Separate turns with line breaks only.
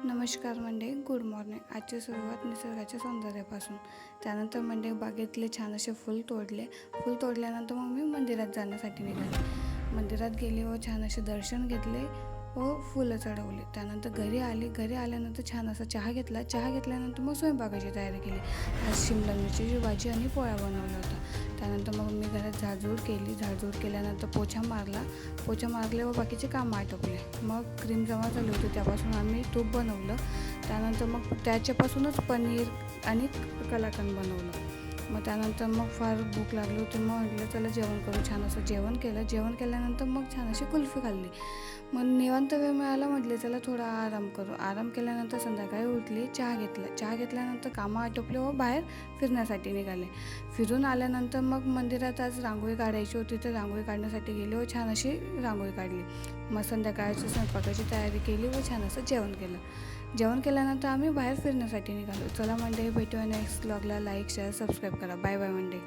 नमस्कार मंडळी, good morning. आजची सुरुवात निसर्गाच्या सौंदर्यापासून. त्यानंतर मंडळी बागेतले छान असे फूल तोडले. फूल तोडल्यानंतर मग मी मंदिरात जाण्यासाठी निघाले. मंदिरात गेले व छान असे दर्शन घेतले व फुलं चढवले. त्यानंतर घरी आल्यानंतर छान असा चहा घेतला. चहा घेतल्यानंतर मग स्वयंपाकाची तयारी केली. आज शिमला मिरचीची भाजी आणि पोळ्या बनवला होता. त्यानंतर मग मी घरात झाडझूड केली. झाडझूड केल्यानंतर पोछा मारले व बाकीचे कामं आटोपले. मग क्रीम जमा झाली होती, त्यापासून आम्ही तूप बनवलं. त्यानंतर मग त्याच्यापासूनच पनीर आणि कलाकंद बनवलं. मग त्यानंतर मग फार भूक लागली होती. मग म्हटलं चला जेवण करू. छान असं जेवण केलं. जेवण केल्यानंतर मग छान अशी कुल्फी खाल्ली. मग निवांत वेळ मिळाला, म्हटले चला थोडा आराम करू. आराम केल्यानंतर संध्याकाळी उठली, चहा घेतल्यानंतर कामं आटोपले व बाहेर फिरण्यासाठी निघाले. फिरून आल्यानंतर मग मंदिरात आज रांगोळी काढायची होती, तर रांगोळी काढण्यासाठी गेले व छान अशी रांगोळी काढली. मग संध्याकाळची स्वयंपाकाची तयारी केली व छान असं जेवण केलं. जेवण केल्यानंतर आम्ही बाहेर फिरण्यासाठी निघालो. चला मंडळी, भेटूया नेक्स्ट व्लॉगला. लाईक, शेअर, सबस्क्राईब करा. बाय बाय मंडळी.